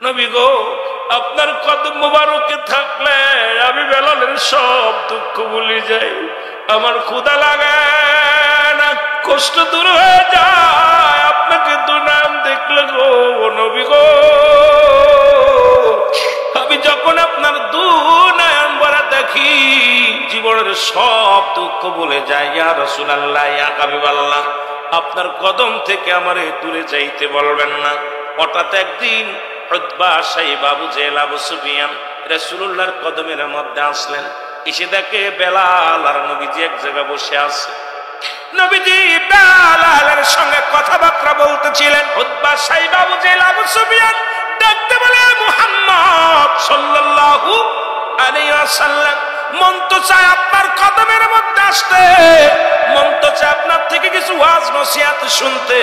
নবী গো, আপনার কদম মোবারকে থাকলে আমি বেলালের সব দুঃখ ভুলে যাই। আমার ক্ষুধা লাগে না, কষ্ট দূর হয়ে যায় আপনাকে দু নাম দেখলে গো নবী গো। আমি যখন আপনার দু নয়ন ভরা দেখি জীবনের সব দুঃখ ভুলে যায়। ইয়া রাসূলুল্লাহ, ইয়া হাবিবাল্লাহ, আপনার কদম থেকে আমারে দূরে যাইতে বলবেন না। হঠাৎ একদিন উতবা, সাইবা, আবু জেহেল, আবু সুফিয়ান রাসূলুল্লাহর কদমের মধ্যে আসলেন। এসে দেখে বেলাল আর নবীজি এক জায়গায় বসে আছে। নবীজি বেলালের সঙ্গে কথাবার্তা বলতেছিলেন। উতবা, সাইবা, আবু জেহেল, আবু সুফিয়ান ডাকতে বলে, মুহাম্মদ সাল্লাল্লাহু আলাইহি ওয়াসাল্লাম, মন তো চায় আপনার কদমের মধ্যে আসতে, মন তো চায় আপনার থেকে কিছু ওয়াজ নসিহত শুনতে,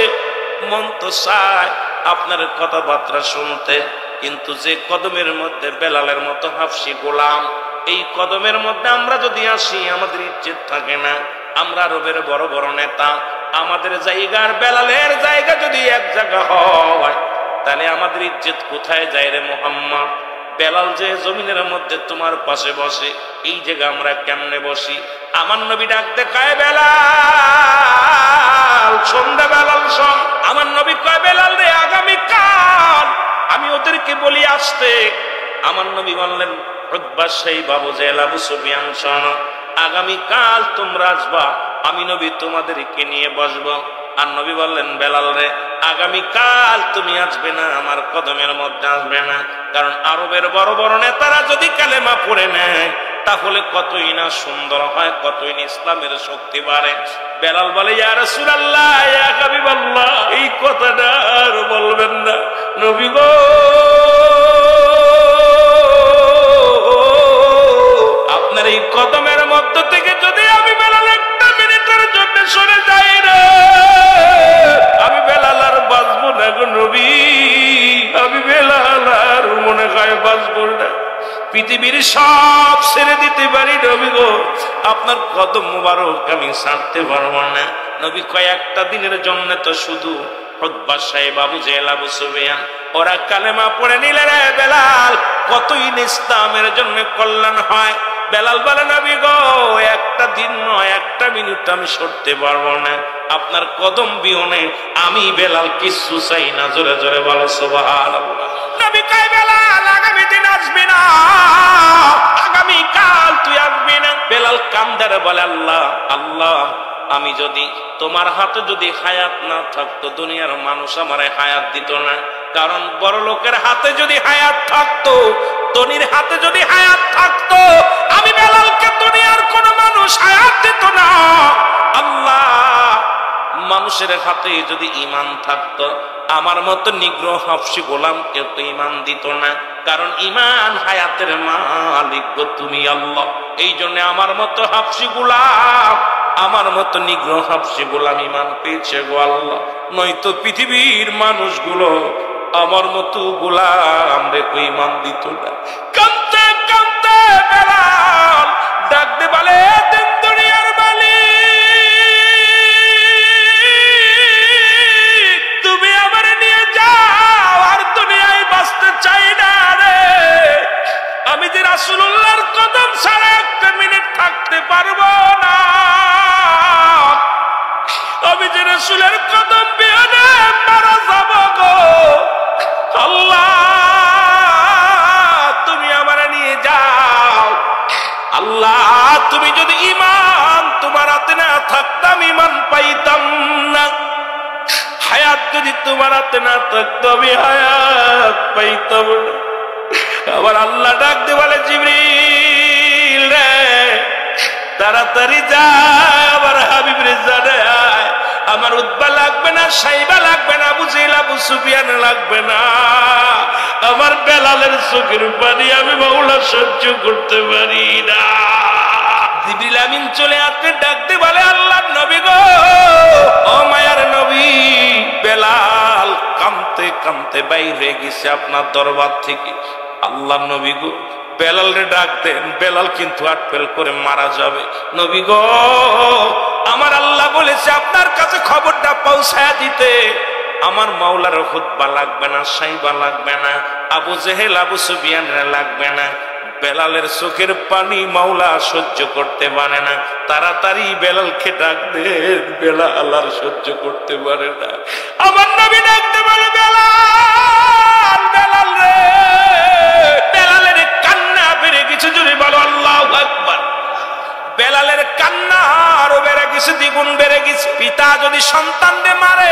মন তো চায় আপনার কথাবার্তা শুনতে, কিন্তু যে কদমের মধ্যে বেলালের মতো হাফসি গোলাম, এই কদমের মধ্যে আমরা যদি আসি আমাদের ইজ্জত থাকে না। আমরা আরবের বড় বড় নেতা, আমাদের জায়গার বেলালের জায়গা যদি এক জায়গা হয় তাহলে আমাদের ইজ্জত কোথায় যায় রে মুহাম্মদ? বেলাল যে জমিনের মধ্যে তোমার পাশে বসে, এই জায়গা আমরা কেমনে বসি? আমার নবী ডাক দেখায়, বেলাল সন্ধ্যা, বেলাল শোন। আমার নবী কয়, বেলাল রে, আগামীকাল আমি ওদেরকে বলি আসতে। আমার নবী বললেন, উতবা, সাইবা, আবু জেহেল, আবু সুফিয়ান শোনো, আগামীকাল তোমরা আসবা, আমি নবী তোমাদেরকে নিয়ে বসবো। আর নবী বললেন, বেলাল রে, আগামীকাল তুমি আসবে না, আমার কদমের মধ্যে আসবে না, কারণ আরবের বড় বড় নেতারা যদি কালেমা পড়ে নেয় তাহলে কতই না সুন্দর হয়, কতই না ইসলামের শক্তি বাড়ে। বেলাল বলে, ইয়া রাসূলুল্লাহ, ইয়া হাবিবাল্লাহ, এই কথাটা আর বলবেন না নবী গো। আপনার এই কদমের মধ্য থেকে যদি আমি বেলাল একটা মিনিটের জন্য সরে যাই না, আমি বেলাল আর বাঁচবো না গো নবী, আমি বেলাল আর মনে হয় বাঁচবো না। পৃথিবীর সব ছেড়ে দিতে পারি নবী গো, আপনার কদম মোবারক আমি ছাড়তে পারবো না। নবী কয়েকটা দিনের জন্য তো শুধু উতবা, সাইবা, আবু জেহেল, আবু সুফিয়ান ওরা কালেমা পড়ে নিলে রে বেলাল, কতই ইসলামের জন্য কল্যাণ হয়। বেলাল বলে, নবী গো, একটা দিন নয়, একটা মিনিট আমি সরতে পারবো না, আপনার কদম বিহনে আমি বেলাল কিচ্ছু চাই না। জোরে জোরে বলো সুবহানাল্লাহ। নবী কয়, বেলাল আগামী দিন আসবি না, আগামীকাল তুই আসবি না। বেলাল কান্দারে বলে, আল্লাহ আল্লাহ, আমি যদি তোমার হাতে যদি হায়াত না থাকতো, দুনিয়ার মানুষ আমারে হায়াত দিত না, কারণ বড় লোকের হাতে যদি হায়াত থাকতো, ধনীর হাতে যদি হায়াত থাকতো, আমি বেলালকে দুনিয়ার কোন মানুষ হায়াত দিত না। আল্লাহ, মানুষের হাতে যদি ঈমান থাকতো, আমার মতো নিগ্রহ হাফসি গোলামকে তো ঈমান দিত না, কারণ ঈমান হায়াতের মালিক গো তুমি আল্লাহ। এই জন্য আমার মতো হাফসি গোলাম, আমার মতো নিগ্রহ হাফসি গোলাম ঈমান পেয়েছে গো আল্লাহ, নয়তো পৃথিবীর মানুষগুলো আমার মতো গোলাম রে ঈমান দিত না। কাঁদতে কাঁদতে বেলাল ডাক দে বলে, দুনিয়ার মালিক, তুমি আমার নিয়ে যাও, আর দুনিয়ায় বাঁচতে চাই না রে। আমি যে রাসূলুল্লাহর কদম ছাড়া একটা মিনিট থাকতে পারবো না, আমি যে রাসূলের কদম বিহনে মারা যাব গো আল্লাহ, তুমি আমার নিয়ে যাও। আল্লাহ, তুমি যদি ঈমান তোমার হাতে না থাকতাম, ঈমান পাইতাম না। হায়াত যদি তোমার হাতে না থাকতো, আমি হায়াত পাইতাম না। আবার আল্লাহ ডাক দিয়ে বলে, জিবরিল রে, তাড়াতাড়ি যা, আবার হাবিব রে জানে আয়। আমার উতবা লাগবে না, সাইবা লাগবে না, আবু জেহেল, আবু সুফিয়ান লাগবে না, আমার বেলালের চোখের পানি আমি মাওলা সহ্য করতে পারি না। জিবরিল আমিন চলে আসতে ডাক দিয়ে বলে, আল্লাহর নবী গো, ও মায়ার নবী, বেলাল কাঁদতে কাঁদতে বাইরে গেছে আপনার দরবার থেকে। আল্লাহর নবী গো, বেলালরে ডাক দেন, বেলাল কিন্তু আটপেল করে মারা যাবে। নবী গো, আমার আল্লাহ বলেছে আপনার কাছে খবরটা পৌঁছায়া দিতে। আমার মাওলার খুতবা লাগবে না, সাইবা লাগবে না, আবু জেহেল আবু সুফিয়ানের লাগবে না। বেলালের চোখের পানি মাওলা সহ্য করতে পারে না, তাড়াতাড়ি বেলালকে ডাক দেন। বেলাল আর সহ্য করতে পারে না, আমার নবী ডাকতে বলে বেলাল, বেলাল রে। বেলালের কান্না বেড়ে গেছে, জোরে বলো আল্লাহু আকবার। বেলালের কান্না আরো বেড়ে গেছে, দ্বিগুণ বেড়ে গেছে। পিতা যদি সন্তানকে মারে,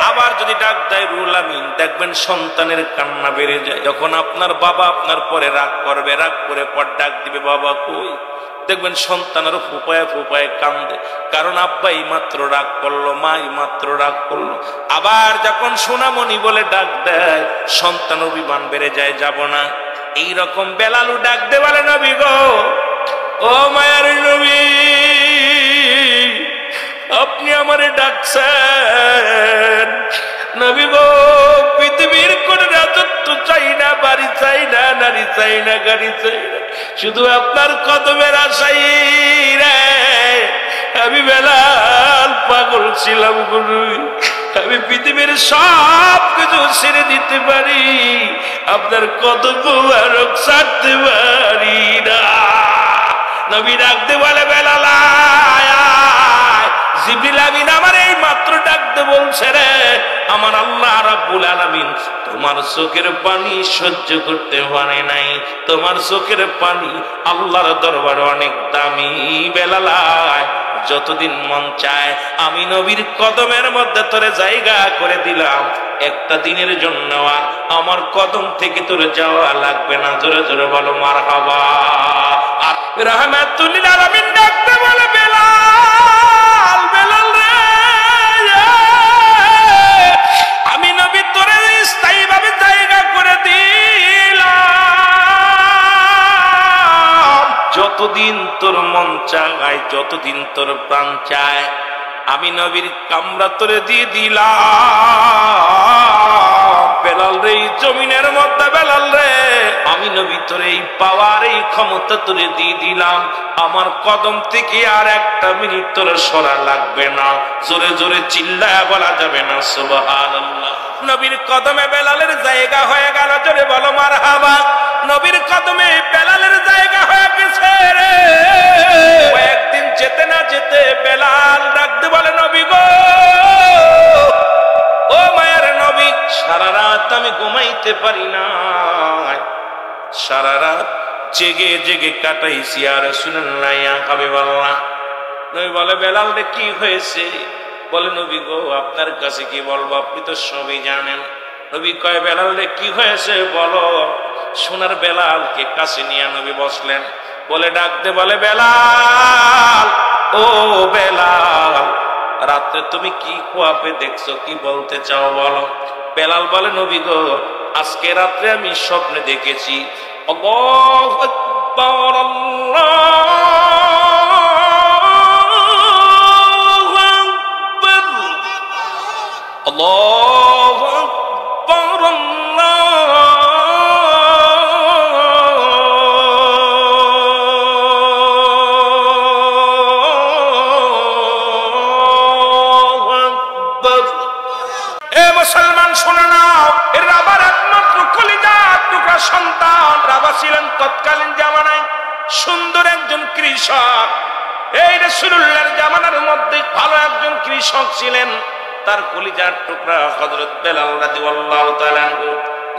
আবার যদি ডাক দেয় রুহুল আমিন, দেখবেন সন্তানের কান্না বেড়ে যায়। যখন আপনার বাবা আপনার পরে রাগ করবে, রাগ করে পর ডাক দিবে বাবা কই, দেখবেন সন্তান আরো ফুপায় ফুপায় কান্দে, কারণ আব্বাই মাত্র রাগ করলো, মাই মাত্র রাগ করলো। আবার যখন সোনামণি বলে ডাক দেয়, সন্তান অভিমান বেড়ে যায়, যাব না। এইরকম বেলালু ডাক দে বলে নবী গো, ও মায়ার নবী, আপনি আমারে ডাকছেন। নবী গো, পৃথিবীর কোন রাজত্ব চাই না, বাড়ি চাই না, নারী চাই না, গাড়ি চাই না, শুধু আপনার কদমের আশাই রে। আমি বেলাল পাগল ছিলাম গুরু, আমি পৃথিবীর সব কিছু ছেড়ে দিতে পারি, আপনার কদম মুবারক ছাড়তে পারি না। নবী ডাকতে বলে বেলাল আয় আয়। জিবরিল আমিন আমার এই মাত্র ডাকতে বলছে রে, আমার আল্লাহ রাব্বুল আলামিন তোমার চোখের পানি সহ্য করতে পারে নাই, তোমার চোখের পানি আল্লাহর দরবারে অনেক দামি। বেলাল আয়, যতদিন মন চায় আমি নবীর কদমের মধ্যে তোরে জায়গা করে দিলাম, একটা দিনের জন্য আর আমার কদম থেকে তোরে যাওয়া লাগবে না। জোরে জোরে বলো মারহাবা। আর রাহমাতুল লিল আলামিন ডাকতে বলে বেলাল, বেলাল রে, আমি নবী তোরে স্থায়ীভাবে জায়গা করে দিলাম, যতদিন তোর মন চায়, যতদিন তোর প্রাণ চায়, আমি নবীর কামরা তোরে দিয়ে দিলাম। বেলাল রে, এই জমিনের মধ্যে বেলাল রে, আমি নবী তোরে এই পাওয়ার, এই ক্ষমতা তোরে দিয়ে দিলাম, আমার কদম থেকে আর একটা মিনিট তোরে সরা লাগবে না। জোরে জোরে চিল্লায় বলা যাবে না সুবহানাল্লাহ। নবীর কদমে বেলালের জায়গা হয়ে গেল, জোরে বলো মারহাবা। নবীর কদমে বেলালের জায়গা হয়ে গেছে রে। একদিন যেতে না যেতে বেলাল ডাকতে বলে নবী গো, ও মায়ের নবী, সারা রাত আমি ঘুমাইতে পারি না, সারা রাত জেগে জেগে কাটাইছি, আর রাসূলুল্লাহ ইয়া হাবিবাল্লাহ। নবী বলে বেলাল রে কি হয়েছে? বলে নবী গো, আপনার কাছে কি বলবো, আপনি তো সবই জানেন। নবী কয় বেলাল রে কি হয়েছে বলো। সোনার বেলালকে কাছে নিয়ে নবী বসলেন, বলে ডাকতে বলে বেলাল, ও বেলাল, রাত্রে তুমি কি খোয়াবে দেখছো, কি বলতে চাও বলো। বেলাল বলে নবী গো, আজকে রাত্রে আমি স্বপ্নে দেখেছি আল্লাহু আকবার, আল্লাহু আকবার, আল্লাহু আকবার, আল্লাহু আকবার। এ মুসলমান শুনে নাও, এর আবার একমাত্র কলিজার টুকরা সন্তান। রাবা ছিলেন তৎকালীন জামানায় সুন্দর একজন কৃষক। এই রাসূলুল্লাহর জামানার মধ্যে ভালো একজন কৃষক ছিলেন, তার কলিজার টুকরা হযরত বেলাল রাদিয়াল্লাহু তাআলা আনহু।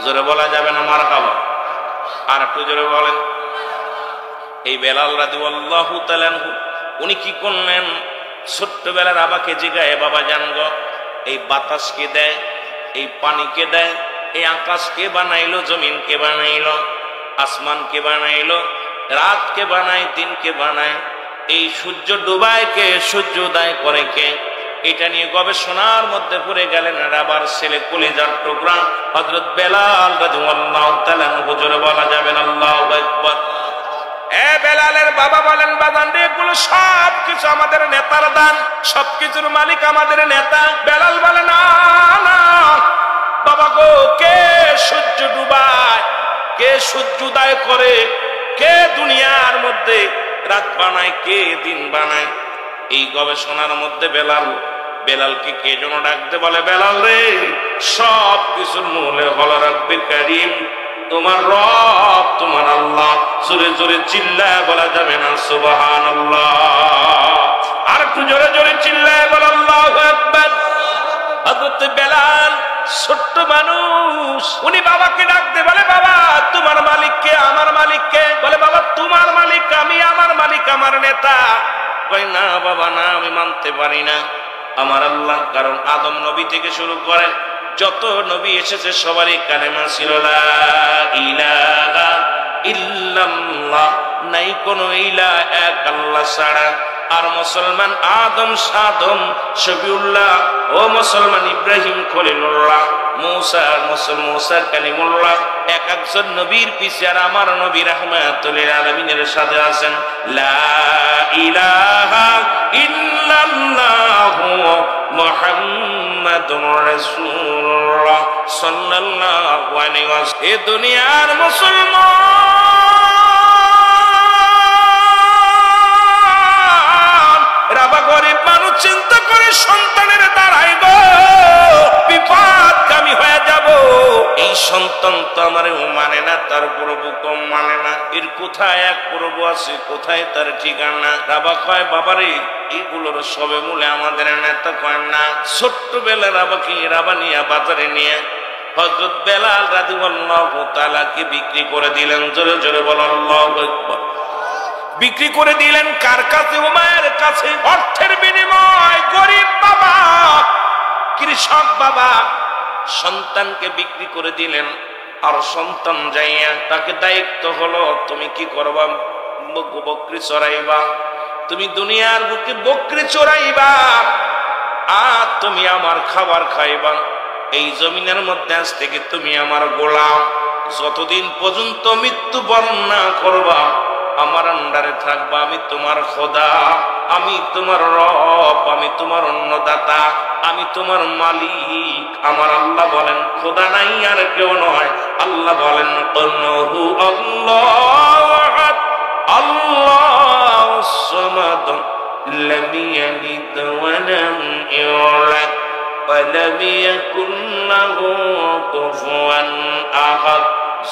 জোরে বলা যাবে না মারহাবা? আর একটু জোরে বলেন। এই বেলাল রাদিয়াল্লাহু তাআলা আনহু উনি কি করলেন, ছোট্টবেলার বাবাকে জিগায়, বাবা জানগো, এই বাতাসকে দেয়, এই পানিকে দেয়, এই আকাশকে বানাইলো, জমিনকে বানাইলো, আসমানকে বানাইলো, রাতকে বানায়, দিনকে বানায়, এই সূর্য ডুবায় কে, সূর্য উদয় করে কে, এটা নিয়ে গবেষণার মধ্যে পড়ে গেলেন রাবার ছেলে কলিজার টুকরা হযরত বেলাল রাদিয়াল্লাহু তাআলা আনহু। জোরে বলা যাবে না আল্লাহু আকবার। এ বেলালের বাবা বলেন, বাজান রে, এগুলো সব কিছু আমাদের নেতার দান, সবকিছুর মালিক আমাদের নেতা। বেলাল বলে না না বাবা গো, কে সূর্য ডুবায়, কে সূর্য উদয় করে, কে দুনিয়ার মধ্যে রাত বানায়, কে দিন বানায়, এই গবেষণার মধ্যে বেলাল বেলালকে কে যেন ডাকতে বলে, বেলাল রে, সব কিছুর মূলে হলো রব্বে কারীম, তোমার রব, তোমার আল্লাহ। জোরে জোরে চিল্লায় বলা যাবে না সুবহানাল্লাহ? আর একটু জোরে জোরে চিল্লায় বলা আল্লাহু আকবার। হযরত বেলাল ছোট্ট মানুষ, উনি বাবাকে ডাকতে বলে, বাবা তোমার মালিক কে? আমার মালিক কে? বলে, বাবা তোমার মালিক আমি, আমার মালিক আমার নেতা। কয়, না বাবা না, আমি মানতে পারি না, আমার আল্লাহ। কারণ আদম নবী থেকে শুরু করে যত নবী এসেছে সবারই কালেমা ছিল লা ইলাহা ইল্লাল্লাহ, নাই কোনো ইলাহ এক আল্লাহ ছাড়া। আর মুসলমান আদম সাদম শফিউল্লাহ, ও মুসলমান ইব্রাহিম খলিলুল্লাহ, মুসা কালিমুল্লাহ, এক একজন নবীর পিছে আর আমার নবী রাহমাতুল আলামিনের সাথে আছেন লা ইলাহা ইল্লাল্লাহু মুহাম্মাদুর রাসূলুল্লাহ সাল্লাল্লাহু আলাইহি ওয়াসাল্লাম। এ দুনিয়ার মুসলমান রাবা গরিব মানুষ চিন্তা করে সন্তানের দ্বারাই গো বিপদগামী হয়ে যাব। এই সন্তান তো আমার মানে না, তার প্রভু কম মানে না, এর কোথায় এক প্রভু আছে, কোথায় তার ঠিকানা। রাবা কয়, বাবারে এইগুলোর সবে মূলে আমাদের নেতা কয় না। ছোট্টবেলা রাবা নিয়ে বাজারে নিয়ে হযরত বেলাল রাদিয়াল্লাহু তাআলা কে বিক্রি করে দিলেন। জোরে জোরে বলো আল্লাহু আকবার। বিক্রি করে দিলেন কার কাছে? উমায়ের কাছে। অর্থের বিনিময় গরিব বাবা, কৃষক বাবা সন্তানকে বিক্রি করে দিলেন। আর সন্তান যাইয়া তাকে দায়িত্ব হলো, তুমি কি করবা? বকরি চড়াইবা, তুমি দুনিয়ার বুকে বকরি চড়াইবা, আর তুমি আমার খাবার খাইবা। এই জমিনের মধ্যে আজ থেকে তুমি আমার গোলাম, যতদিন পর্যন্ত মৃত্যুবরণ না করবা আমার আন্ডারে থাকবা। আমি তোমার খোদা, আমি তোমার রব, আমি তোমার অন্নদাতা, আমি তোমার মালিক। আমার আল্লাহ বলেন খোদা নাই আর কেউ নয়। আল্লাহ বলেন অন্নহু আল্লাহু আহাদ আল্লাহুস সামাদ লাম ইয়ালিদ ওয়া লাম ইউলাদ ওয়া লাম ইয়াকুল লাহু কুফুয়ান আহাদ।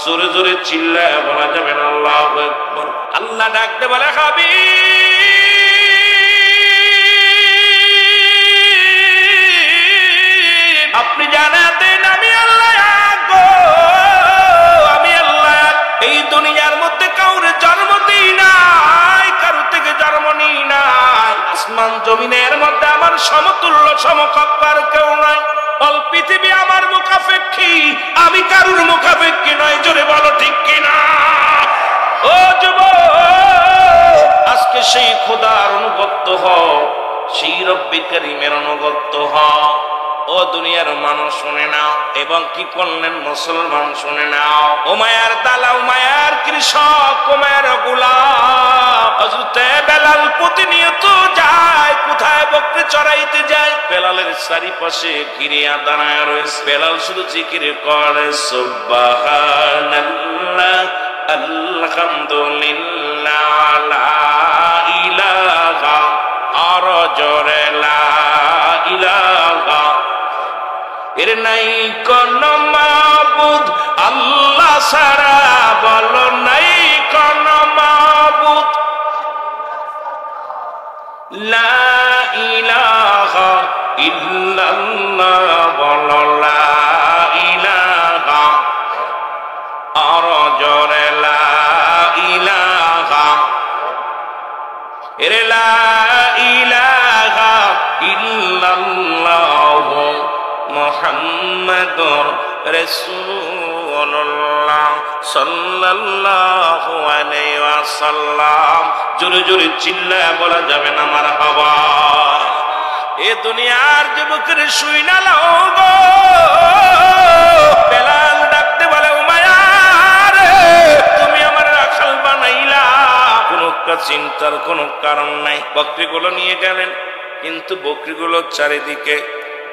জোরে জোরে চিল্লায় বলা যাবে না আল্লাহু আকবার। আল্লাহ ডাকতে বলে, হাবিব আপনি জানাতেন আমি আল্লাহ গো, আমি আল্লাহ। এই দুনিয়ার মধ্যে কাউরে জন্ম দিই নাই, কারো থেকে জন্ম নিই নাই। আসমান জমিনের মধ্যে আমার সমতুল্য সমকক্ষ আর কেউ নাই। অল পৃথিবী আমার মুখাপেক্ষী, আমি কারুর মুখাপেক্ষী নয়। জোরে বলো ঠিক কিনা? ও যুবক, আজকে সেই খোদার অনুগত হও, সেই রব্বে কারীমের অনুগত হও। ও দুনিয়ার মানুষ শুনে নাও, এবং কি করলেন মুসলমান শুনে নাও। ও মায়ার দালা, ও মায়ার কৃষক, ও মায়ার গোলাম হযরত বেলাল প্রতিনিয়ত যায় কোথায়? বকরি চড়াইতে যায়। বেলালের চারিপাশে ঘিরে দাঁড়ায় রয়েছে। বেলাল শুধু জিকির করে সুবহানাল্লাহ আলহামদুলিল্লাহ লা ইলাহা আর জোরে লা ইলাহা। এর নাই কোন মাবুদ আল্লাহ ছাড়া, বলো নাই কোন মাবুদ। লা ইলাহা ইল্লাল্লাহ, বলো লা ইলাহা আর জোরে লা ইলাহা। এর লা ইলাহা ইল্লাল্লাহ মুহাম্মাদুর রাসূলুল্লাহ সাল্লাল্লাহু আলাইহি ওয়াসাল্লাম। জোরে জোরে চিল্লায় বলা যাবে না মারহাবা। এ দুনিয়ার যুবকের শুই না লাও গো। বেলাল ডাকতে বলে, উমায়ার তুমি আমার রাখাল বানাইলা। কোনো চিন্তার কোনো কারণ নাই। বকরিগুলো নিয়ে গেলেন, কিন্তু বকরিগুলোর চারিদিকে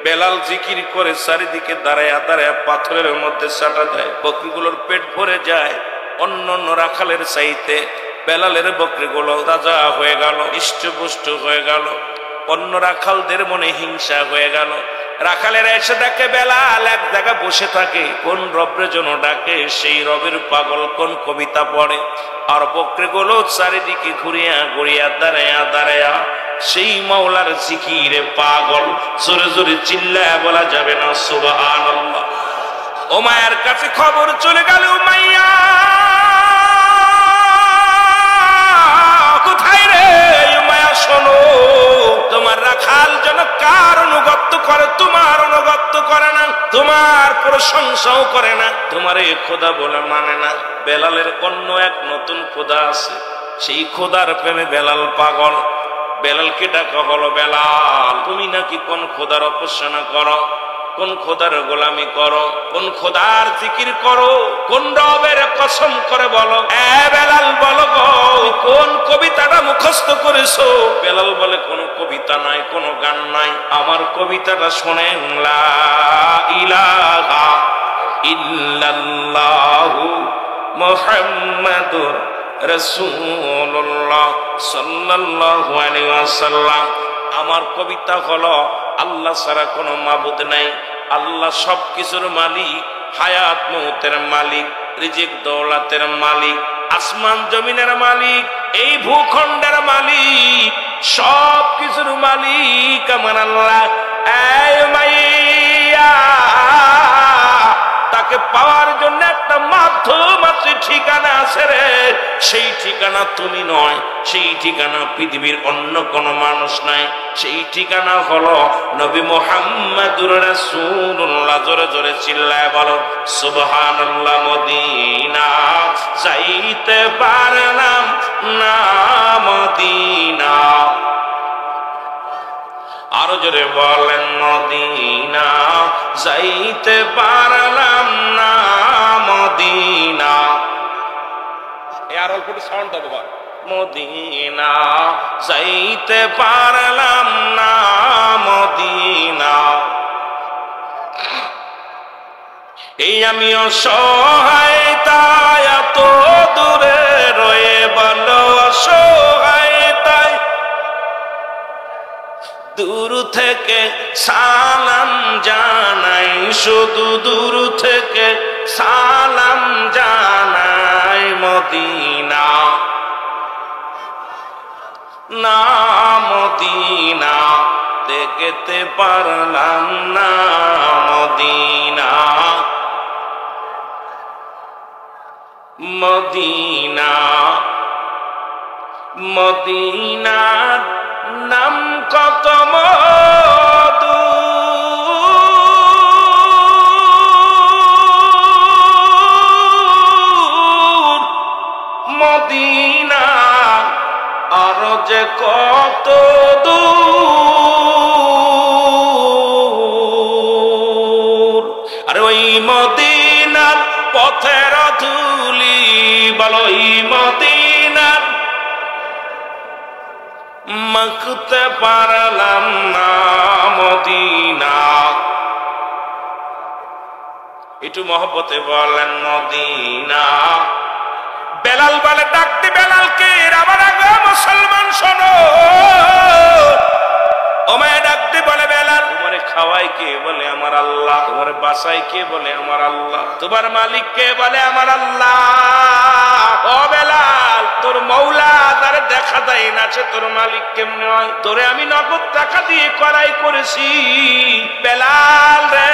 বেলাল জিকির করে চারিদিকে দাঁড়ায় দাঁড়ায় পাথরের মধ্যে চাটা দেয়। বকরিগুলোর পেট ভরে যায়। অন্য অন্য রাখালের চাইতে বেলালের বকরিগুলো তাজা হয়ে গেল, হৃষ্টপুষ্ট হয়ে গেল। অন্য রাখালদের মনে হিংসা হয়ে গেল। রাখালেরা এসে ডাকে বেলাল, এক জায়গায় বসে থাকে, কোন রবের জন্য ডাকে, সেই রবের পাগল কোন কবিতা পড়ে। আর বকরিগুলো চারিদিকে ঘুরিয়া ঘুরিয়া দাঁড়ায়া দাঁড়ায়া সেই মাওলার জিকিরে পাগল। জোরে জোরে চিল্লায়া বলা যাবে না সুবহানাল্লাহ। উমাইয়ার কাছে খবর চলে গেল, উমাইয়া কোথায় রে? উমাইয়া শোনো, তোমার রাখাল যেন কার অনুগত্য করে, তোমার অনুগত্য করে না, তোমার প্রশংসাও করে না, তোমার এই খোদা বলে মানে না। বেলালের অন্য এক নতুন খোদা আছে, সেই খোদার প্রেমে বেলাল পাগল। বেলালকে ডাকা হলো, বেলাল তুমি নাকি কোন খোদার উপাসনা করো, কোন খোদার গোলামি করো, কোন খোদার জিকির করো, কোন রবের কসম করে বলো। এ বেলাল বলো গো, কোন কবিতাটা মুখস্থ করেছো? বেলাল বলে কোন কবিতা নাই, কোন গান নাই, আমার কবিতাটা শোনেন, লা ইলাহা ইল্লাল্লাহু মুহাম্মাদুর রাসূলুল্লাহ সাল্লাল্লাহু আলাইহি ওয়াসাল্লাম। আমার কবিতা হলো আল্লাহ ছাড়া কোনো মাবুদ নাই, আল্লাহ সবকিছুর মালিক, হায়াত মৌতের মালিক, রিজিক দৌলাতের মালিক, আসমান জমিনের মালিক, এই ভূখণ্ডের মালিক, সবকিছুর মালিক আমার আল্লাহ। এই মাইয়া, তাকে পাওয়ার জন্য একটা মাধ্যম আছে, ঠিকানা আছে রে, সেই ঠিকানা তুমি নয়, সেই ঠিকানা পৃথিবীর অন্য কোন মানুষ নাই, সেই ঠিকানা হলো নবী মুহাম্মদুর রাসূলুল্লাহ। জোরে জোরে চিল্লায় বলো সুবহানাল্লাহ। মদিনা যাইতে পারলাম না, মদিনা, আরো জোরে বলেন, মদিনা যাইতে পারলাম না, মদিনা। আর অল্প সাউন্ড দেবো, মদিনা যাইতে পারলাম না, মদিনা। এই আমি অসহায়, তাই এত দূরে রয়ে বলো অসহায়, তাই দূর থেকে সালাম জানাই, শুধু দূর থেকে সালাম জানাই। মদিনা না, মদিনা দেখতে পারলাম না, মদিনা, মদিনা, মদিনার নাম কত মধু, মদিনা আর যে কত দূর। আর ওই মদিনার পথের ধুলি বলো, ওই মদিনার মাখতে পারলাম না, মদিনা। একটু মহব্বতে বলেন মদিনা। বেলাল বলে, ডাকতে বেলালকে, আমার আগে মুসলমান শোনো। ওমায় ডাকতে বলে, বেলাল তোমারে খাওয়াই কে? বলে আমার আল্লাহ। তোমার বাসাই কে? বলে আমার আল্লাহ। তোমার মালিক কে? বলে আমার আল্লাহ। ও বেলাল, তোর মৌলা যারে দেখা যায় না, সে তোর মালিক কেমনে হয়? তোরে আমি নগদ টাকা দিয়ে করাই করেছি। বেলাল রে,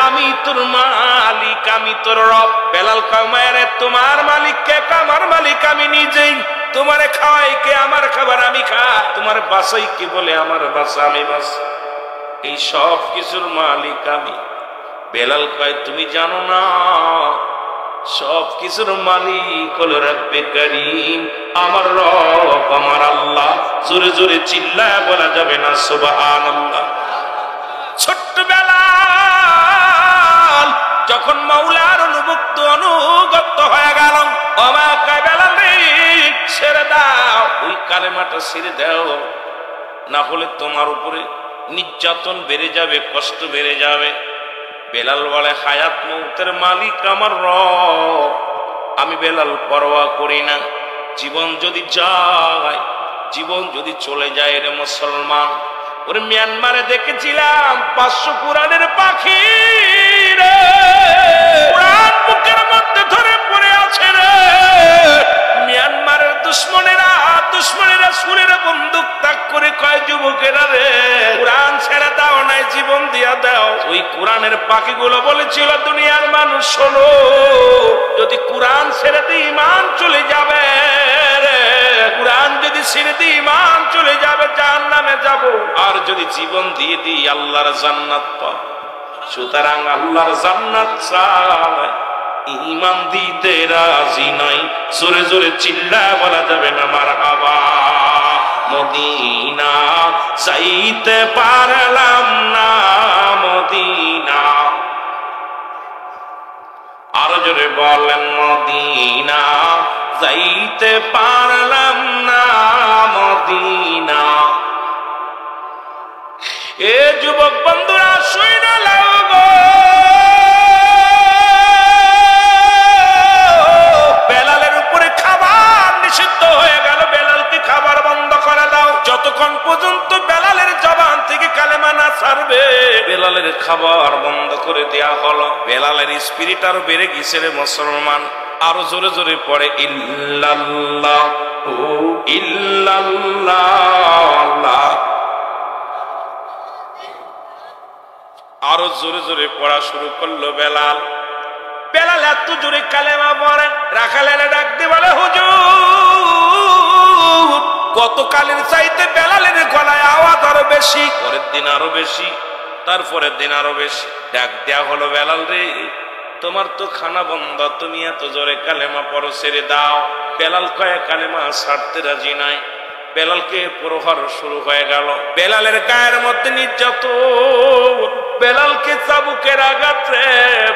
আমি তোর মালিক, আমি তোর রব। বেলাল কয়, রে তোমার মালিক কে? আমার মালিক আমি নিজেই। তোমারে খাওয়াই কে? আমার খাবার আমি খাই। তোমার বাসাই কে? বলে আমার বাসা আমি বাস। এই সব কিছুর মালিক আমি। বেলাল কয়, তুমি জানো না সব কিছুর মালিক হলো রব্বে করিম, আমার রব, আমার আল্লাহ। জোরে জোরে চিল্লায় বলা যাবে না সুবহানাল্লাহ। ছোট্ট বেলাল যখন মাওলার অনুগত হয়ে গেল, আমাকে বেলাল ছেড়ে দাও, ওই কালেমাটা ছেড়ে দাও, না হলে তোমার উপরে নির্যাতন বেড়ে যাবে, কষ্ট বেড়ে যাবে। বেলাল বলে, হায়াত মৌতের মালিক আমার রব, আমি বেলাল পরোয়া করি না। জীবন যদি যায়, জীবন যদি চলে যায় রে মুসলমান। ওরে মিয়ানমারে দেখেছিলাম 500 কোরআনের পাখি রে, কোরআন বুকের মধ্যে ধরে পড়ে আছে রে। মিয়ানমারের দুশ্মনেরা সুরের বন্দুক তাক করে কয় যুবকেরা রে, কোরআন ছেড়ে দাও নাই জীবন দিয়া দাও। ওই কোরআনের পাখিগুলো বলেছিল দুনিয়ার মানুষ শোনো, যদি কোরআন ছেড়ে দিই ঈমান চলে যাবে রে, কোরআন যদি ছেড়ে দিই ঈমান চলে যাবে, জাহান্নামে যাব। আর যদি জীবন দিয়ে দিই আল্লাহর জান্নাত পাব। সুতরাং আল্লাহর জান্নাত চাই, ঈমান দিতে রাজি নাই। জোরে জোরে চিল্লা বলা যাবে না মারহাবা। মদিনা যাইতে পারলাম না, মদিনা। আরো জোরে বলেন মদিনা যাইতে পারলাম না, মদিনা। এ যুবক বন্ধুরা শুইনা লাও গো, বেলালের উপরে খাবার নিষিদ্ধ হয়ে গেল। বেলালকে খাবার বন্ধ করে দাও। যতক্ষণ পর্যন্ত বেলালের জবান থেকে কালেমা না ছাড়বে, বেলালের খাবার বন্ধ করে দেয়া হলো। বেলালের স্পিরিট আরো বেড়ে গেছে রে মুসলমান। আরো জোরে জোরে পড়ে ইল্লাল্লাহ ও ইল্লাল্লাহ। আরো জোরে জোরে পড়া শুরু করলো বেলাল। বেলাল এত জোরে কালেমা পড়ে, রাখালের ডাক দিয়ে বলে হুজুর গতকালের চাইতে বেলালের গলায় আওয়াজ আরো বেশি। পরের দিন আরো বেশি, তারপরের দিন আরো বেশি। ডাক দেয়া হলো বেলাল রে, তোমার তো খানা বন্ধ, তুমি এত জোরে কালেমা পড়ো, ছেড়ে দাও। বেলাল কয়ে কালেমা ছাড়তে রাজি নাই। বেলালকে প্রহার শুরু হয়ে গেল। বেলালের গায়ের মধ্যে নির্যাতন, বেলালকে চাবুকের আঘাত রে,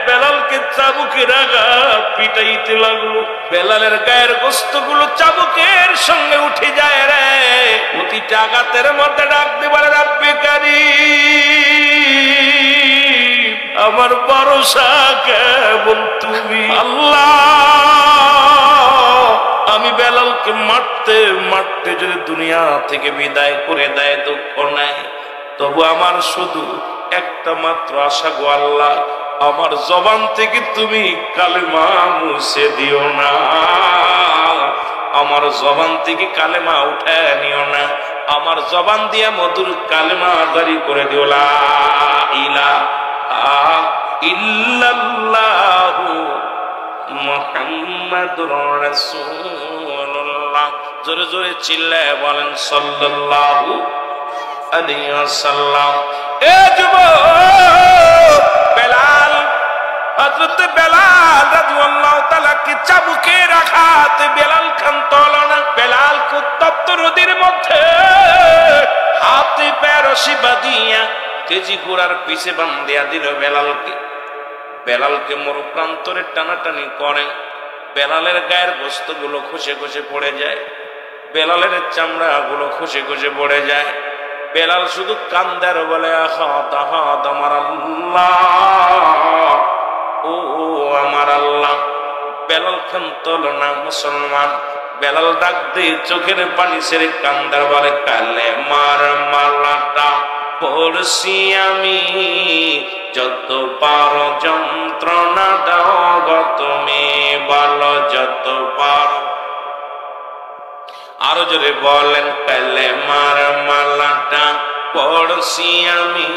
বেলালকে চাবুকের আঘাত পিটাইতে লাগলো। বেলালের গায়ের গোস্তগুলো চাবুকের সঙ্গে উঠে যায় রে। প্রতিটা আঘাতের মধ্যে ডাক দিবার রাব্বে কারীম, আমার ভরসা কেবল তুমি আল্লাহ। আমি বেলালকে মারতে মারতে যদি দুনিয়া থেকে বিদায় করে দেয়, দুঃখ নাই, তবু আমার শুধু একটা মাত্র আশা গো আল্লাহ, আমার জবান থেকে তুমি কালেমা মুছে দিও না, আমার জবান থেকে কালেমা উঠায় নিও না, আমার জবান দিয়ে মধুর কালেমা জারি করে দিও লা ইলাহা ইল্লাল্লাহু মুহাম্মাদুর রাসূলুল্লাহ। জোরে জোরে চিল্লায় বলেন সাল্লাল্লাহু আলাইহি ওয়াসাল্লাম। এ যুবক বেলাল, হযরত বেলাল রাদিয়াল্লাহু তাআলা কি চাবুকের আঘাতে বেলাল খান তলনা। বেলাল উত্তপ্ত নদীর মধ্যে হাতে পায়ে রশি বাঁধিয়া তেজি ঘোড়ার পিছে বান্ধিয়া দিল বেলালকে। বেলালকে মরুপ্রান্তরে টানাটানি করে। বেলালের গায়ের বস্তুগুলো খসে খসে পড়ে যায়, বেলালের চামড়া গুলো খসে খসে পড়ে যায়। বেলাল শুধু কান্দার বলে আহাদ আহাদ আমার আল্লাহ, ও আমার আল্লাহ। বেলাল খান তোল না মুসলমান। বেলাল ডাক দিয়ে চোখের পানি ছেড়ে কান্দার বলে কালেমার মালাটা পড়ছি আমি, যত পারো যন্ত্রণা দাও গো তুমি, বলো যত পারো। আরো জোরে বলেন কালেমার মালাটা পড়ছি আমি,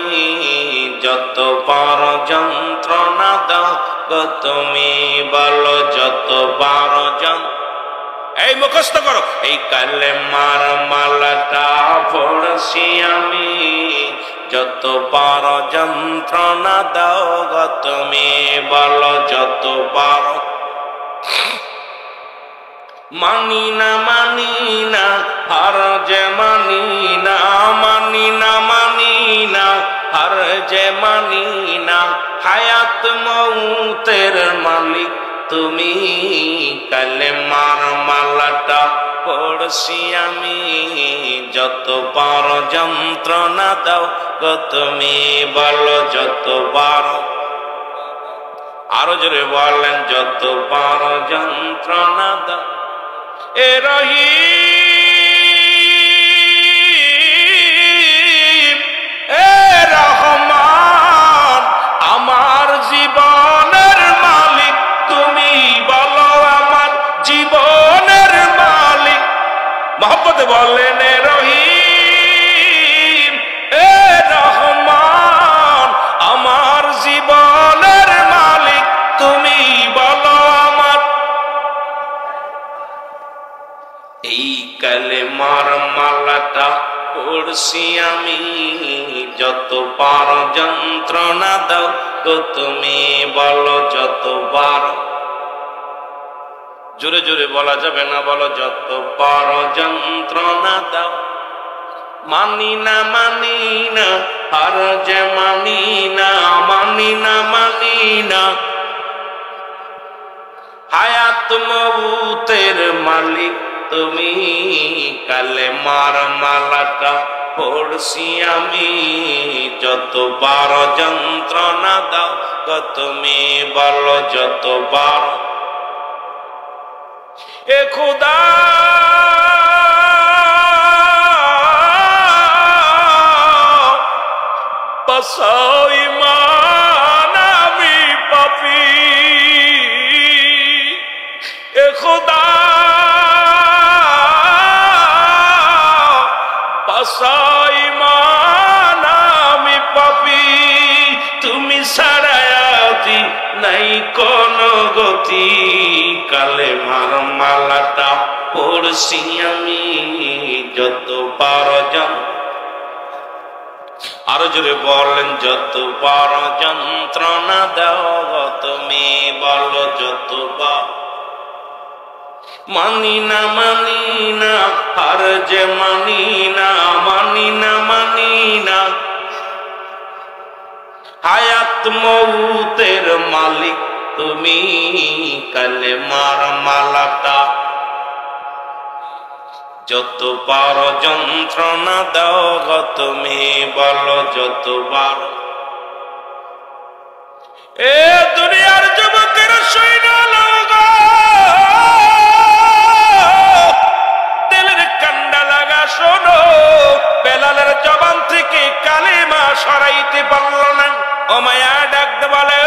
যত পারো যন্ত্রণা দাও গো তুমি, বলো যত পারো যন্ত্রণা। এই মুখস্থ করো, এই কালেমার মালাটা পড়ছি আমি, যত পারো যন্ত্রণা দাও গো তুমি, বলো যত পারো। মানি না মানি না হার যে মানি না, মানি না মানি না হার যে মানি না, হায়াত মৌতের মালিক তুমি, কালেমার মালাটা পড়ছি আমি, যত পারো যন্ত্রণা দাও গো তুমি, বলো যত পারো। আরো জোরে বলেন যত পারো যন্ত্রণা দাও। এ রহিম মহব্বত বললেন এ রহিম, এ রহমান, আমার জীবনের মালিক তুমি বলো আমার। এই কালেমার মালাটা পড়ছি আমি, যতবার যন্ত্রণা দাও তো তুমি বলো যতবার। জোরে জোরে বলা যাবে না, বলো যতবার যন্ত্রণা দাও। মানি না মানি না, আর যে মানি না, মানি না মানি না। হায়াত মউতের মালিক তুমি, কালেমার মালাটা পড়ছি আমি, যতবার যন্ত্রণা দাও তো তুমি বলো যতবার। এ খোদা বাঁচাও ঈমান আমি পাপী। এ খোদা বাঁচাও ঈমান আমি পাপী। তুমি ছাড়া আছি নাই কোন গতি, কালেমার মালাটা পড়ছি আমি, যতবার আরো জোরে বলেন যতবার যন্ত্রণা দাও তুমি বলো যতবার। মানি না মানি না, আর যে মানি না, মানি না মানি না। হায়াত মউতের মালিক তুমি, কালেমার মালাটা যতবার যন্ত্রণা দাও তুমি বলো যতবার। এ দুনিয়ার যুবকের সৈন্য লাগা, দিলের কান্ডা লাগা শোনো, বেলালের জবান থেকে কালেমা সরাইতে পারল না। ও মায়া ডাকতে বলে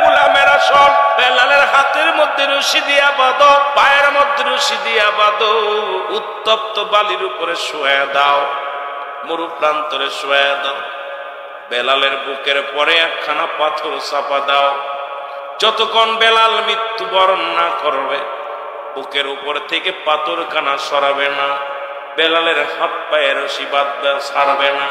গোলামেরা শোন, বেলালের হাতের মধ্যে রশি দিয়া বাঁধো, পায়ের মধ্যে রশি দিয়া বাঁধো, উত্তপ্ত বালির উপরে শুয়ে দাও, মরু প্রান্তরে শুয়ে দাও। বেলালের বুকের পরে একখানা পাথর চাপা দাও। যতক্ষণ বেলাল মৃত্যুবরণ না করবে বুকের উপর থেকে পাথরখানা সরাবে না, বেলালের হাত পায়ে রশি বাঁধবে ছাড়বে না।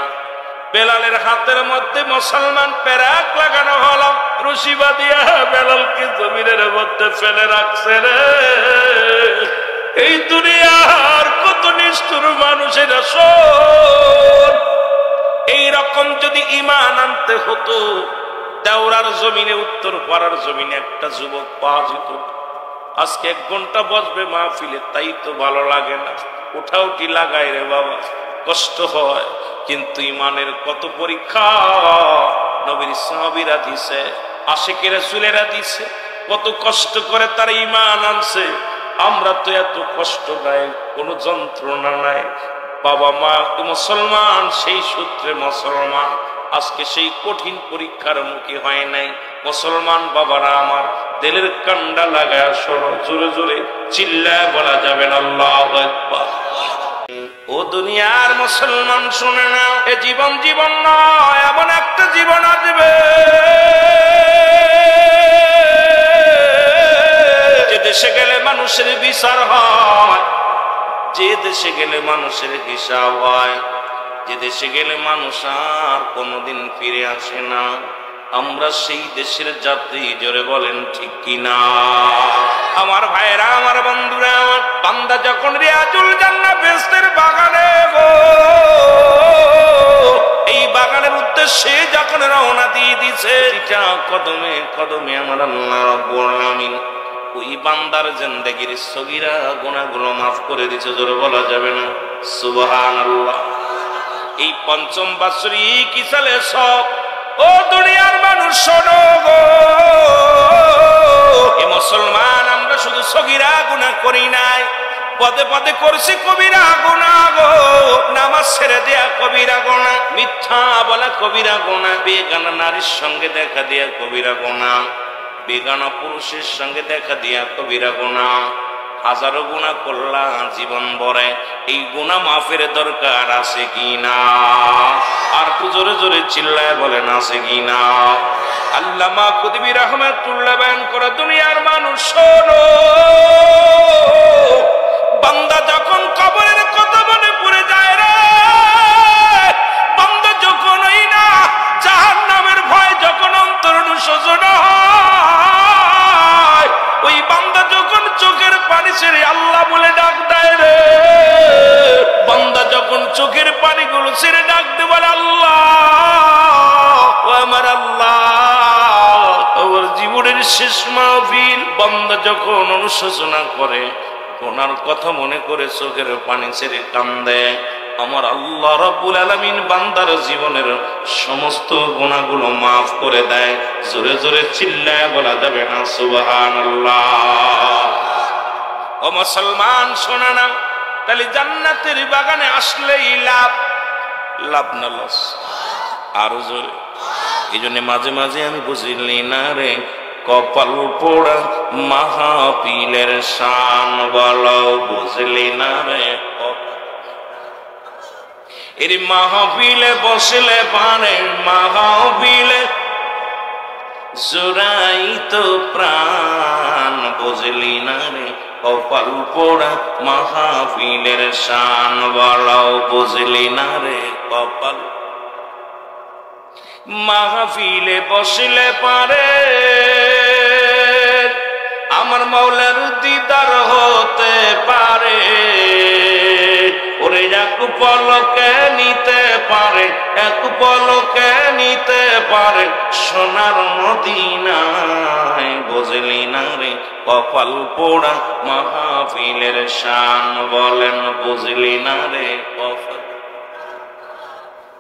বেলালের হাতের মধ্যে মুসলমান পেরাক লাগানো হলো, রশি বাঁধিয়া বেলালকে জমিনের মধ্যে ফেলে রাখছে রে। এই দুনিয়ার কত নিষ্ঠুর মানুষের শোন, এইরকম যদি ঈমান আনতে হতো, দেওরার জমিনে, উত্তর পাড়ার জমিনে একটা যুবক পাওয়া যেত। আজকে 1 ঘন্টা বসবে মাহফিলে, তাই তো ভালো লাগে না, উঠাউটি লাগায় রে বাবা, কষ্ট হয়। কিন্তু ঈমানের কত পরীক্ষা নবীর সাহাবীরা দিছে, আশিকের রাসূলেরা দিছে, কত কষ্ট করে তার ঈমান আনছে। আমরা তো এত কষ্ট নাই, কোনো যন্ত্রণা নাই। বাবা মা মুসলমান, সেই সূত্রে মুসলমান। আজকে সেই কঠিন পরীক্ষার মুখী হয় নাই। মুসলমান বাবারা আমার, দিলের কান্ডা লাগায় শোনো, জোরে জোরে চিল্লায় বলা যাবে না আল্লাহু আকবার। ও দুনিয়ার মুসলমান শুনে না, এ জীবন জীবন নয়, এমন একটা জীবন আসবে যে দেশে গেলে মানুষের বিচার হয়, যে দেশে গেলে মানুষের হিসাব হয়, যে দেশে গেলে মানুষ আর কোনোদিন ফিরে আসে না। আমরা সেই দেশের যাত্রী, জোরে বলেন ঠিক কিনা? আমার ভাইরা, আমার বন্ধুরা, আমার বান্দা যখন রিয়াজুল জান্নাহ বেহেশতের বাগানে গো, এই বাগানের উদ্দেশ্যে যখন রওনা দিয়ে দিছে, এটা কদমে কদমে আমার আল্লাহ রাব্বুল আলামিন ওই বান্দার জিন্দেগির সগীরা গুনাহগুলো মাফ করে দিছে, জোরে বলা যাবে না সুবহানাল্লাহ। এই 5ম বাৎসরিক ইসালে সব, ও দুনিয়ার মানুষ শোনো গো, এ মুসলমান, আমরা শুধু সগীরা গুনাহ করি নাই, পদে পদে করছি কবিরা গুনাহ গো। নামাজ ছেড়ে দেয়া কবিরা গুনাহ, মিথ্যা বলা কবিরা গুনাহ, বেগানা নারীর সঙ্গে দেখা দেয়া কবিরা গুনাহ, বেগানা পুরুষের সঙ্গে দেখা দিয়া কবিরা গুনাহ, হাজারো গুনাহ করলাম জীবন ভরে, এই গুনাহ মাফের দরকার আছে কিনা? আর একটু জোরে জোরে চিল্লায় বলেন আছে কিনা? আল্লামা কুতুবী রাহমাতুল্লাহ বয়ান করে, দুনিয়ার মানুষ শোনো, বান্দা যখন কবরের কথা মনে পড়ে যায় রে, বান্দা যখন ওই না জাহান্নামের ভয় যখন অন্তর অনুশোচন হয়, ওই বান্দা যখন চোখের পানি ছেড়ে আল্লাহ বলে ডাক দেয় রে, বান্দা যখন চোখের পানিগুলো ছেড়ে ডাক দে বলে আল্লাহ, ও আমার আল্লাহ, ওর জীবনের শেষ মাহফিল, বান্দা যখন অনুশোচনা করে, গুনার কথা মনে করে চোখের পানি ছেড়ে কান্দে, আমার আল্লাহ রাব্বুল আলামিন বান্দার জীবনের সমস্ত গুনাহগুলো মাফ করে দেয়। জোরে জোরে চিল্লায় বলা যাবে না সুবহানাল্লাহ? ও মুসলমান শোনা না, তাহলে জান্নাতের বাগানে আসলেই লাভ, লাভ না লস? আরো জোরে। এই জন্য মাঝে মাঝে আমি বুঝিনি না রে, কপাল পোড়া মাহফিলের শান বলো, বুঝলি না রে? এর মাহফিলে বসলে পারে, মাহফিলে জোড়াই তো প্রাণ, বুঝলি না রে? কপাল পোড়া মাহফিলের শান বলো, বুঝলি না রে? কপাল মাহফিলে বসলে পারে আমার মাওলার দিদার হতে পারে, ওরে এক পলকে নিতে পারে, এক পলকে নিতে পারে সোনার মদিনায়, বুঝলি না রে? কপাল পোড়া মাহফিলের শান বলেন, বুঝলি না রে? কপাল,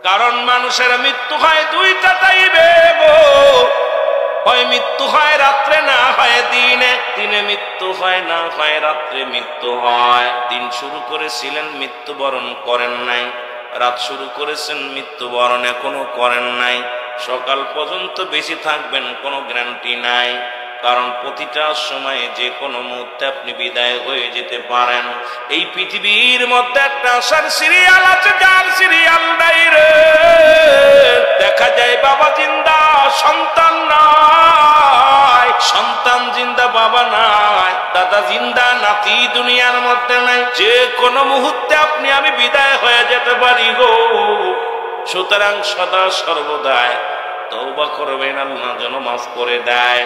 কারণ মানুষের মৃত্যু হয় দুইটা টাইমে গো, হয় মৃত্যু হয় রাত্রে, না হয় দিনে। দিনে মৃত্যু হয়, না হয় রাত্রে মৃত্যু হয়। দিন শুরু করেছিলেন, মৃত্যুবরণ করেন নাই, রাত শুরু করেছেন, মৃত্যুবরণ এখনো করেন নাই, সকাল পর্যন্ত বেশি থাকবেন কোনো গ্যারান্টি নাই, কারণ প্রতিটা সময়ে যে কোনো মুহূর্তে আপনি বিদায় হয়ে যেতে পারেন। এই পৃথিবীর মধ্যে একটা আসার সিরিয়াল আছে, যার সিরিয়াল নাই রে। দেখা যায় বাবা জিন্দা, সন্তান নাই, সন্তান জিন্দা, বাবা নাই, দাদা জিন্দা, নাতি দুনিয়ার মধ্যে নাই। যে কোনো মুহূর্তে আপনি আমি বিদায় হয়ে যেতে পারি গো। সুতরাং সদা সর্বদাই তওবা করবেন, আল্লাহ যেন মাফ করে দেয়।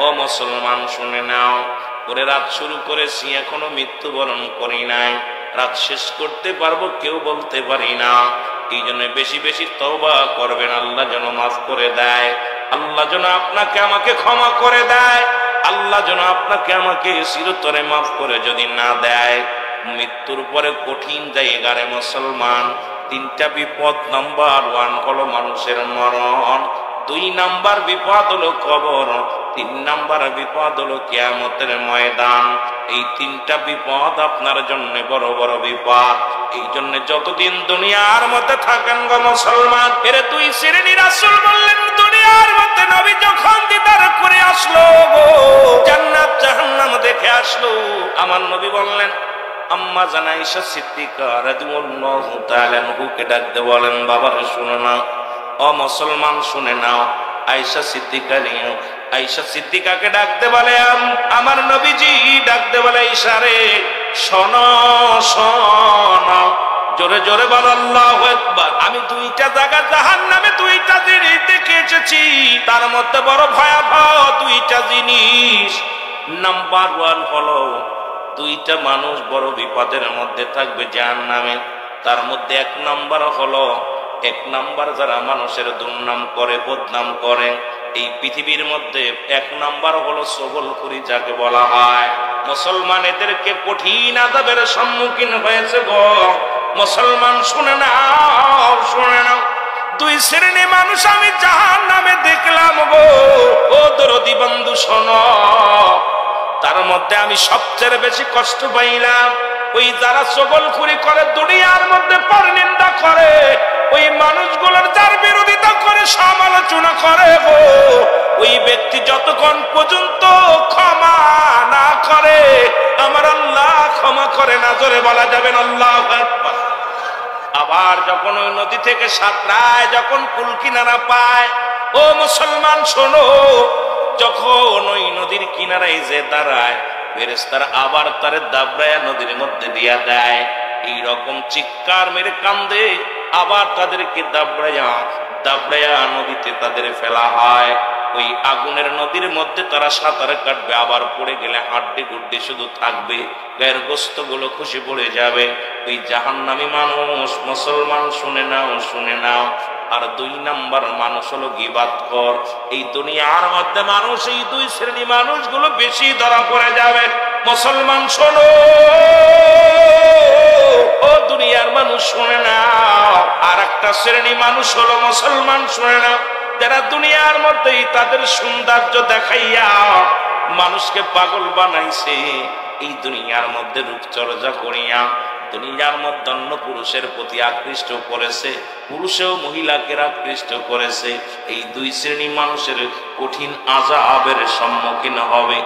ও মুসলমান শুনে নাও, করে রাত শুরু করেছি, এখনো মৃত্যুবরণ করি নাই, রাত শেষ করতে পারবো কেউ বলতে পারি না। এই জন্য বেশি বেশি তওবা করবেন, আল্লাহ যেন মাফ করে দেয়, আল্লাহ যেন আপনাকে আমাকে ক্ষমা করে দেয়, আল্লাহ যেন আপনাকে আমাকে চিরতরে মাফ করে যদি না দেয়। মৃত্যুর পরে কঠিন জায়গারে মুসলমান তিনটা বিপদ। নাম্বার 1 হলো মানুষের মরণ, 2 নাম্বার বিপদ হলো কবর, 3 নাম্বার বিপদ হলো কিয়ামতের ময়দান। এই 3টা বিপদ আপনার জন্য বড় বড় বিপদ। এই জন্য যতদিন দুনিয়ার মধ্যে থাকেন গো মুসলমান, এর 2 শ্রেণী রাসূল বললেন, দুনিয়ার মধ্যে নবী যখন দিদার করে আসলো গো, জান্নাত জাহান্নাম দেখে আসলো, আমার নবী বললেন, আম্মা জান আয়েশা সিদ্দিকা রাদিয়াল্লাহু তাআলা আনহুকে ডাকতে বলেন, বাবারে শুনো না, ও মুসলমান শুনে নাও। আয়েশা সিদ্দিকা, আয়েশা সিদ্দিকাকে ডাকতে বলে, আমার নবীজি ডাকতে বলে, আয়েশা রে শোনো শোনো, জোরে জোরে বলো আল্লাহু আকবার। আমি 2টা জায়গা জাহান্নামে 2টা জিনিস দেখে এসেছি, তার মধ্যে বড় ভয়াবহ 2টা জিনিস। নাম্বার 1 হলো 2টা মানুষ বড় বিপদের মধ্যে থাকবে জাহান্নামে। তার মধ্যে 1 নাম্বার হলো, 1 নাম্বার যারা মানুষের দুর্নাম করে, বদনাম করে এই পৃথিবীর মধ্যে, 1 নাম্বার হলো সগলখুরি যাকে বলা হয়। মুসলমান এদেরকে কঠিন আযাবের সম্মুখীন হয়েছে গো মুসলমান। শুনে নাও, শুনে নাও, 2 শ্রেণী মানুষ আমি জাহান্নামে দেখলাম গো। ও দরদি বন্ধু শোনো, তার মধ্যে আমি সবচেয়ে বেশি কষ্ট পাইলাম ওই যারা সগলখুরি করে, দুনিয়ার মধ্যে পরনিন্দা করে, ওই মানুষগুলোর যার বিরোধিতা করে, সমালোচনা করে গো, ওই ব্যক্তি যতক্ষণ পর্যন্ত ক্ষমা না করে, আমার আল্লাহ যাবেন। আল্লাহু আকবার। আবার যখন ওই নদী থেকে সাঁতরায়, যখন কুল কিনারা পায়, ও মুসলমান শোনো, যখন ওই নদীর কিনারায় যে দাঁড়ায়, ফেরেশতারা আবার তারে দাবড়ায়া নদীর মধ্যে দিয়া দেয়। এইরকম চিৎকার মেরে কান্দে, আবার তাদেরকে দাবড়ায়া নদীতে তাদের ফেলা হয়। ওই আগুনের নদীর মধ্যে তারা সাঁতার কাটবে, আবার পড়ে গেলে হাড্ডি গুড্ডি শুধু থাকবে, গায়ের গোস্ত গুলো খসে পড়ে যাবে। ওই জাহান্নামী মানুষ, মুসলমান শুনে নাও, শুনে নাও। আর 2 নাম্বার মানুষ হলো গীবাতখোর। এই দুনিয়ার মধ্যে মানুষ, এই 2 শ্রেণী মানুষগুলো বেশি ধরা পড়ে যাবে। মুসলমান শোনো, ও দুনিয়ার মানুষ শুনে নাও। আর একটা শ্রেণী মানুষ হলো, মুসলমান শুনে নাও, যারা দুনিয়ার মধ্যেই তাদের সৌন্দর্য দেখাইয়া মানুষকে পাগল বানাইছে। এই দুনিয়ার মধ্যে রূপচর্চা করিয়া দুনিয়ার মধ্যে অন্য পুরুষের প্রতি আকৃষ্ট করেছে, পুরুষেও মহিলাকে আকৃষ্ট করেছে। এই 2 শ্রেণী মানুষের কঠিন আযাবের সম্মুখীন হবে।